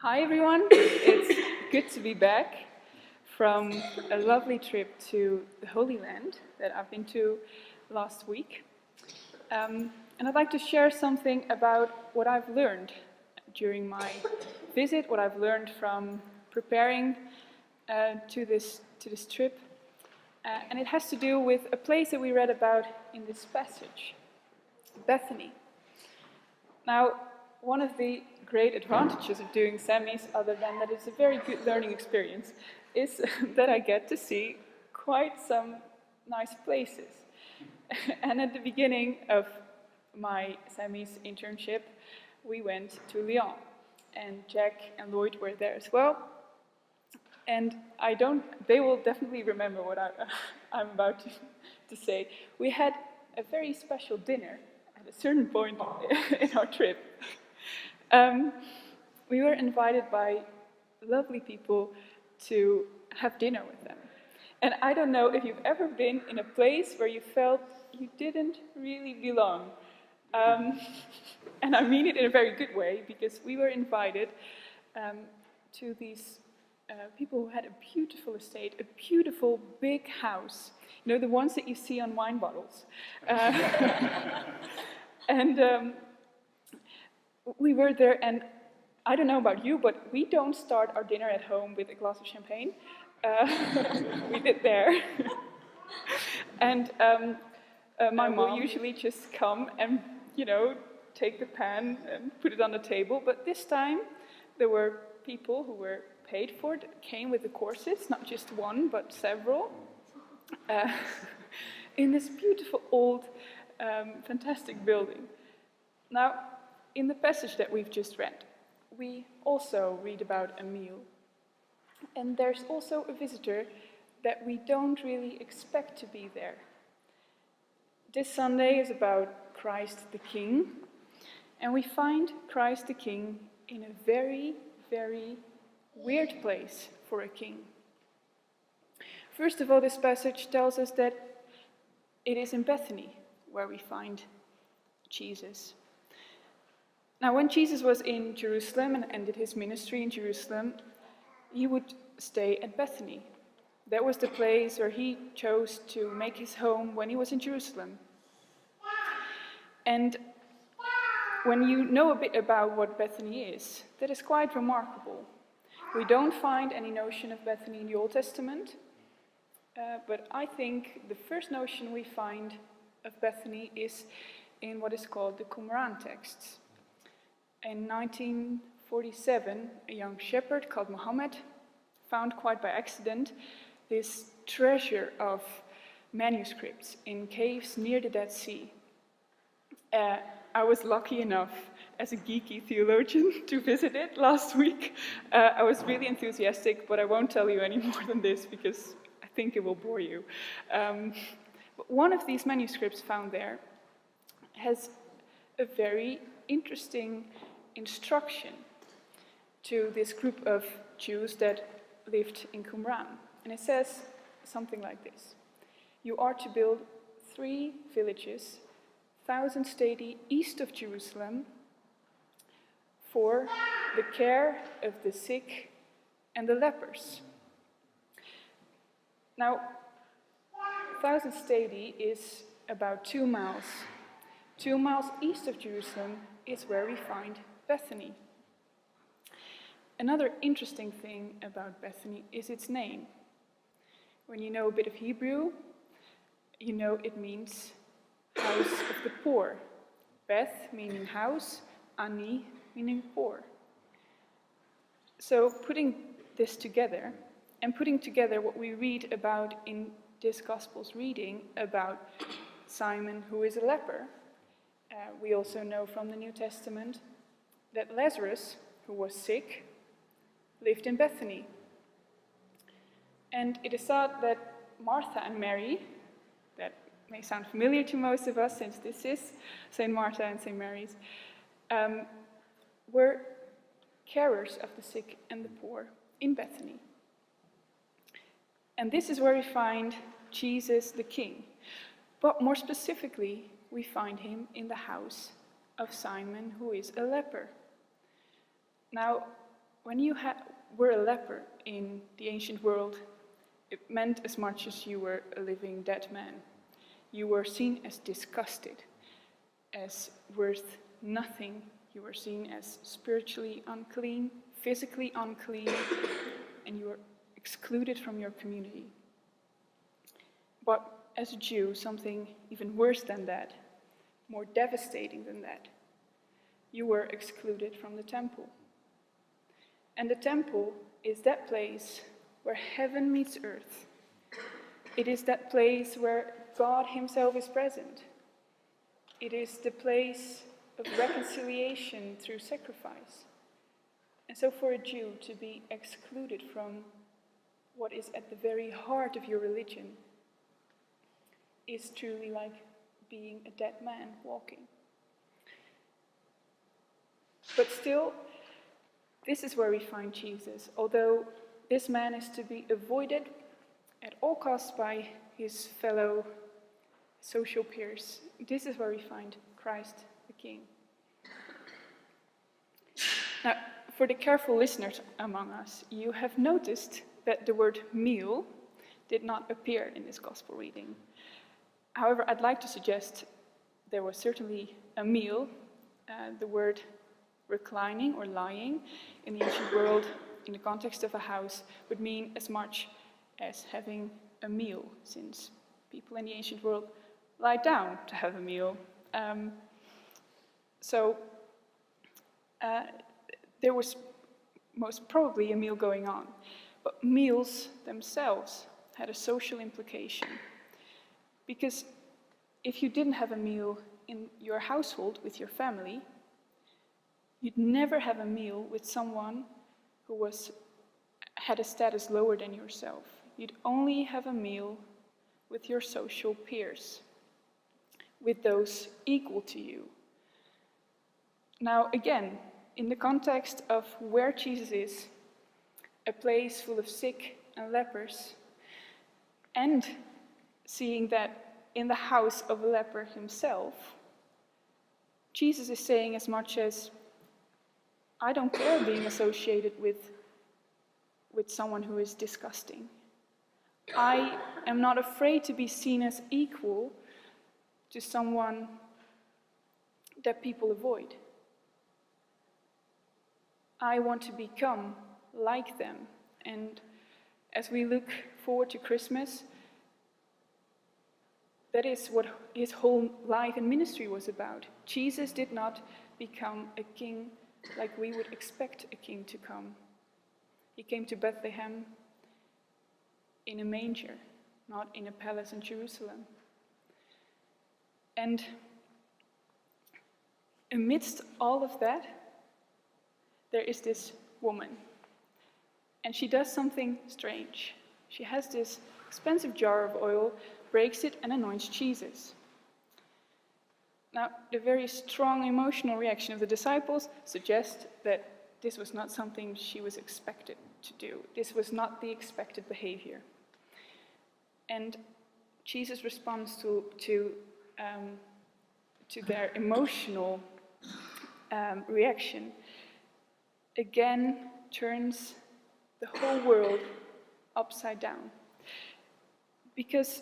Hi everyone, it's good to be back from a lovely trip to the Holy Land that I've been to last week. And I'd like to share something about what I've learned during my visit, what I've learned from preparing to this trip. And it has to do with a place that we read about in this passage, Bethany. Now, one of the great advantages of doing CEMES, other than that it's a very good learning experience, is that I get to see quite some nice places. And at the beginning of my CEMES internship, we went to Lyon, and Jack and Lloyd were there as well. And they will definitely remember what I'm about to say. We had a very special dinner at a certain point in our trip. We were invited by lovely people to have dinner with them. And I don't know if you've ever been in a place where you felt you didn't really belong. And I mean it in a very good way, because we were invited to these people who had a beautiful estate, a beautiful big house. You know, the ones that you see on wine bottles. And we were there, and I don't know about you, but we don't start our dinner at home with a glass of champagne. We did there. And my mom usually just come and, take the pan and put it on the table. But this time, there were people who were paid for it, came with the courses, not just one, but several, in this beautiful old, fantastic building. Now, in the passage that we've just read, we also read about a meal. And there's also a visitor that we don't really expect to be there. This Sunday is about Christ the King, and we find Christ the King in a very, very weird place for a king. First of all, this passage tells us that it is in Bethany where we find Jesus. Now, when Jesus was in Jerusalem and ended his ministry in Jerusalem, he would stay at Bethany. That was the place where he chose to make his home when he was in Jerusalem. And when you know a bit about what Bethany is, that is quite remarkable. We don't find any notion of Bethany in the Old Testament, but I think the first notion we find of Bethany is in what is called the Qumran texts. In 1947, a young shepherd called Muhammad found quite by accident this treasure of manuscripts in caves near the Dead Sea. I was lucky enough, as a geeky theologian, to visit it last week. I was really enthusiastic, but I won't tell you any more than this because I think it will bore you. But one of these manuscripts found there has a very interesting instruction to this group of Jews that lived in Qumran. And it says something like this: you are to build 3 villages, 1,000 stadia east of Jerusalem, for the care of the sick and the lepers. Now, 1,000 stadia is about 2 miles. 2 miles east of Jerusalem is where we find Bethany. Another interesting thing about Bethany is its name. When you know a bit of Hebrew, you know it means house of the poor. Beth meaning house, Ani meaning poor. So putting this together, and putting together what we read about in this Gospel's reading about Simon, who is a leper, we also know from the New Testament that Lazarus, who was sick, lived in Bethany. And it is thought that Martha and Mary, that may sound familiar to most of us since this is St. Martha and St. Mary's, were carers of the sick and the poor in Bethany. And this is where we find Jesus the King. But more specifically, we find him in the house of Simon, who is a leper. Now, when you were a leper in the ancient world, it meant as much as you were a living dead man. You were seen as disgusted, as worth nothing. You were seen as spiritually unclean, physically unclean, and you were excluded from your community. But as a Jew, something even worse than that, more devastating than that, you were excluded from the temple. And the temple is that place where heaven meets earth. It is that place where God himself is present. It is the place of reconciliation through sacrifice. And so for a Jew to be excluded from what is at the very heart of your religion is truly like being a dead man walking. But still, this is where we find Jesus. Although this man is to be avoided at all costs by his fellow social peers, this is where we find Christ the King. Now, for the careful listeners among us, you have noticed that the word meal did not appear in this gospel reading. However, I'd like to suggest there was certainly a meal. The word reclining or lying in the ancient world, in the context of a house, would mean as much as having a meal, since people in the ancient world lie down to have a meal. So there was most probably a meal going on. But meals themselves had a social implication. Because if you didn't have a meal in your household with your family, you'd never have a meal with someone who had a status lower than yourself. You'd only have a meal with your social peers, with those equal to you. Now, again, in the context of where Jesus is, a place full of sick and lepers, and seeing that in the house of a leper himself, Jesus is saying as much as, I don't care being associated with someone who is disgusting. I am not afraid to be seen as equal to someone that people avoid. I want to become like them. And as we look forward to Christmas, that is what his whole life and ministry was about. Jesus did not become a king like we would expect a king to come. He came to Bethlehem in a manger, not in a palace in Jerusalem. And amidst all of that, there is this woman. And she does something strange. She has this expensive jar of oil, breaks it, and anoints Jesus. Now, the very strong emotional reaction of the disciples suggests that this was not something she was expected to do. This was not the expected behavior. And Jesus' response to their emotional reaction again turns the whole world upside down. Because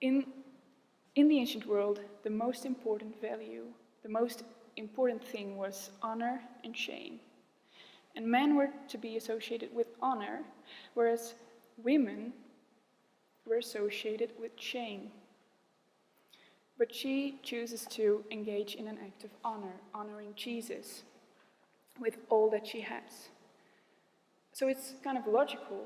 in the ancient world, the most important value, the most important thing was honor and shame. And men were to be associated with honor, whereas women were associated with shame. But she chooses to engage in an act of honor, honoring Jesus with all that she has. So it's kind of logical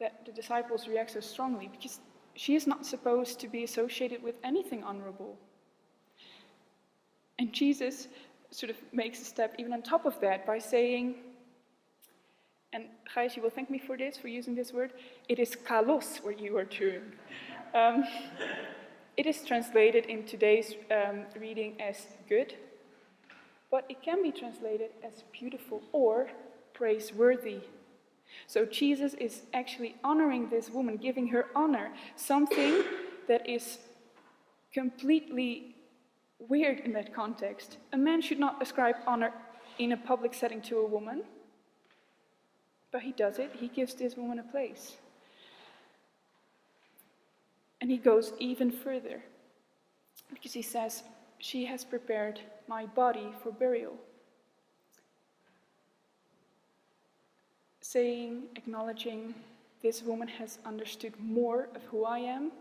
that the disciples react so strongly, because she is not supposed to be associated with anything honorable. And Jesus sort of makes a step even on top of that by saying, and Gijs, you will thank me for this, for using this word, it is kalos what you are doing. It is translated in today's reading as good, but it can be translated as beautiful or praiseworthy. So Jesus is actually honoring this woman, giving her honor, something that is completely weird in that context. A man should not ascribe honor in a public setting to a woman, but he does it. He gives this woman a place. And he goes even further, because he says, she has prepared my body for burial. Saying, acknowledging, this woman has understood more of who I am,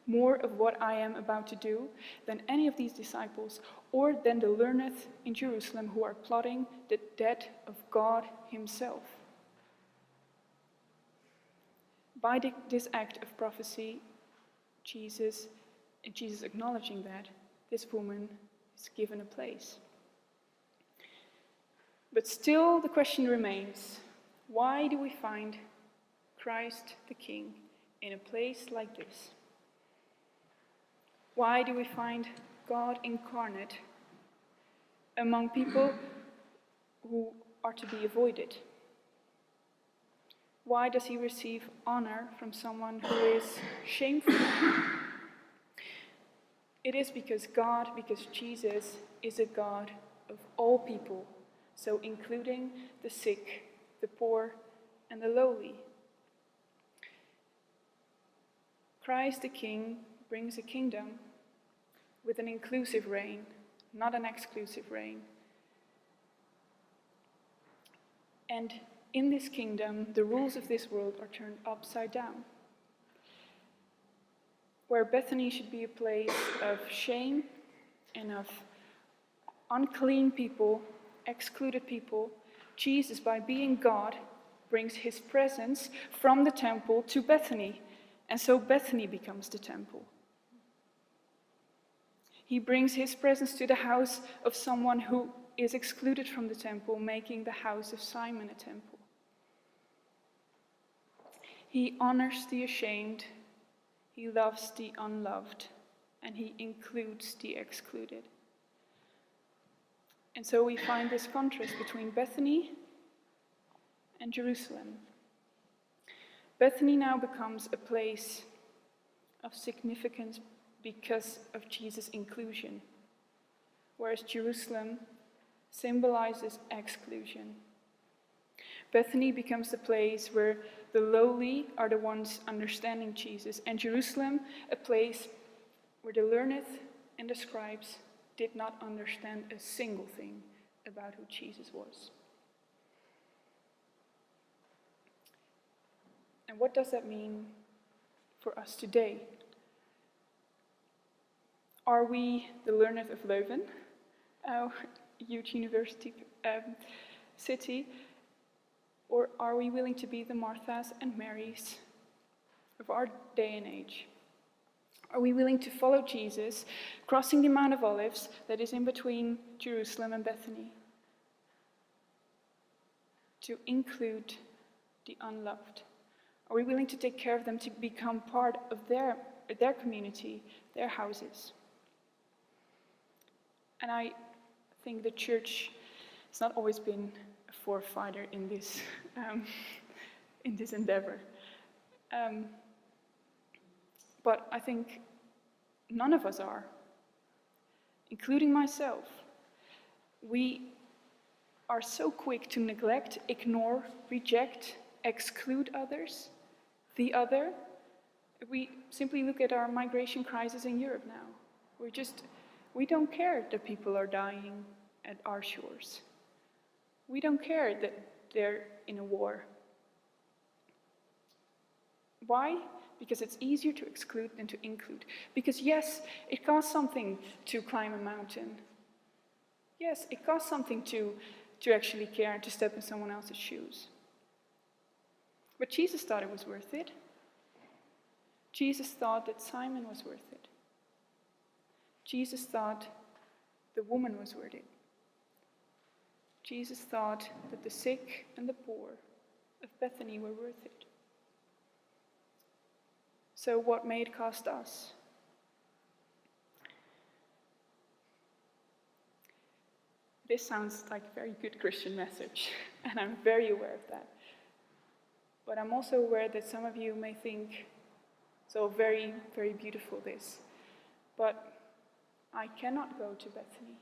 more of what I am about to do, than any of these disciples, or than the learned in Jerusalem who are plotting the death of God himself. By this act of prophecy, Jesus acknowledging that, this woman is given a place. But still the question remains, why do we find Christ the King in a place like this? Why do we find God incarnate among people who are to be avoided? Why does he receive honor from someone who is shameful? It is because Jesus is a God of all people, so including the sick, the poor, and the lowly. Christ the King brings a kingdom with an inclusive reign, not an exclusive reign. And in this kingdom, the rules of this world are turned upside down. Where Bethany should be a place of shame and of unclean people, excluded people, Jesus, by being God, brings his presence from the temple to Bethany, and so Bethany becomes the temple. He brings his presence to the house of someone who is excluded from the temple, making the house of Simon a temple. He honors the ashamed, he loves the unloved, and he includes the excluded. And so we find this contrast between Bethany and Jerusalem. Bethany now becomes a place of significance because of Jesus' inclusion, whereas Jerusalem symbolizes exclusion. Bethany becomes the place where the lowly are the ones understanding Jesus, and Jerusalem, a place where the learned and the scribes did not understand a single thing about who Jesus was. And what does that mean for us today? Are we the learned of Leuven, our huge university city, or are we willing to be the Marthas and Marys of our day and age? Are we willing to follow Jesus, crossing the Mount of Olives that is in between Jerusalem and Bethany, to include the unloved? Are we willing to take care of them, to become part of their community, their houses? And I think the church has not always been a forefighter in this endeavor. But I think none of us are, including myself. We are so quick to neglect, ignore, reject, exclude others, the other. We simply look at our migration crisis in Europe now. We don't care that people are dying at our shores. We don't care that they're in a war. Why? Because it's easier to exclude than to include. Because yes, it costs something to climb a mountain. Yes, it costs something to actually care and to step in someone else's shoes. But Jesus thought it was worth it. Jesus thought that Simon was worth it. Jesus thought the woman was worth it. Jesus thought that the sick and the poor of Bethany were worth it. So what may it cost us? This sounds like a very good Christian message, and I'm very aware of that. But I'm also aware that some of you may think, so very, very beautiful this, but I cannot go to Bethany.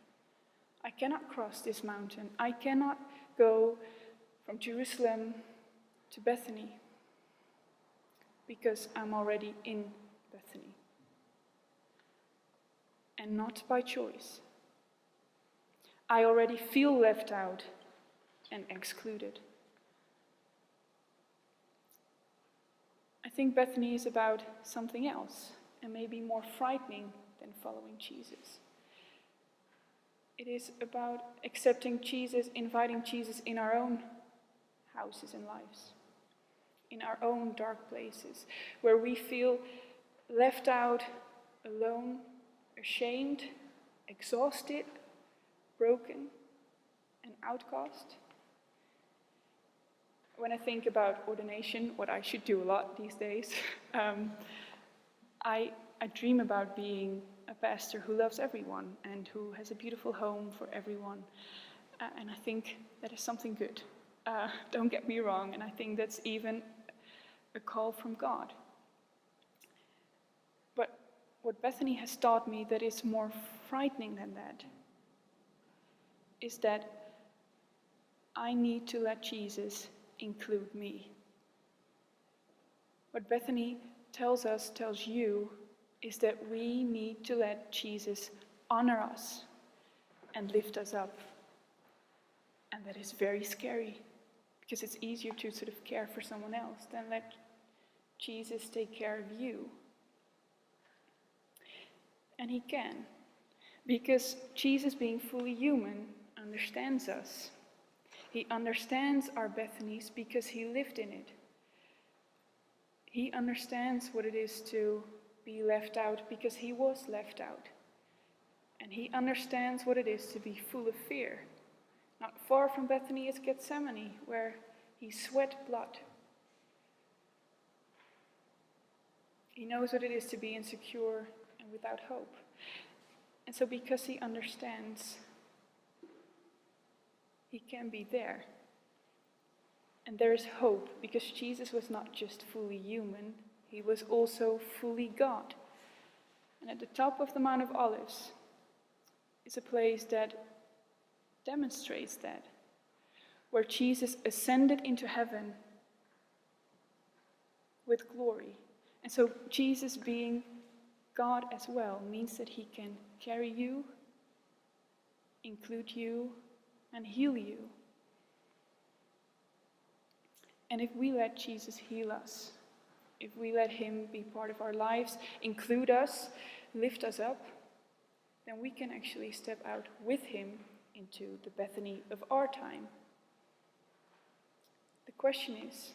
I cannot cross this mountain. I cannot go from Jerusalem to Bethany because I'm already in Bethany. And not by choice. I already feel left out and excluded. I think Bethany is about something else, and maybe more frightening than following Jesus. It is about accepting Jesus, inviting Jesus in our own houses and lives, in our own dark places, where we feel left out, alone, ashamed, exhausted, broken, and outcast. When I think about ordination, what I should do a lot these days, I dream about being a pastor who loves everyone and who has a beautiful home for everyone. And I think that is something good. Don't get me wrong, and I think that's even a call from God. But what Bethany has taught me that is more frightening than that is that I need to let Jesus include me. What Bethany tells you, is that we need to let Jesus honor us and lift us up. And that is very scary, because it's easier to sort of care for someone else than let Jesus take care of you. And he can, because Jesus, being fully human, understands us. He understands our Bethanies because he lived in it. He understands what it is to be left out because he was left out. And he understands what it is to be full of fear. Not far from Bethany is Gethsemane, where he sweat blood. He knows what it is to be insecure and without hope. And so because he understands, he can be there. And there is hope, because Jesus was not just fully human, he was also fully God. And at the top of the Mount of Olives is a place that demonstrates that, where Jesus ascended into heaven with glory. And so Jesus, being God as well, means that he can carry you, include you, and heal you. And if we let Jesus heal us, if we let him be part of our lives, include us, lift us up, then we can actually step out with him into the Bethany of our time. The question is,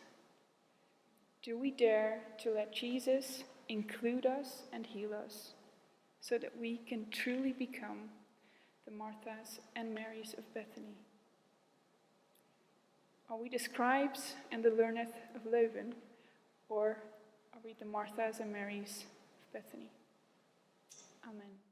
do we dare to let Jesus include us and heal us, so that we can truly become the Marthas and Marys of Bethany? Are we the scribes and the learned of Leuven, or are we the Marthas and Marys of Bethany? Amen.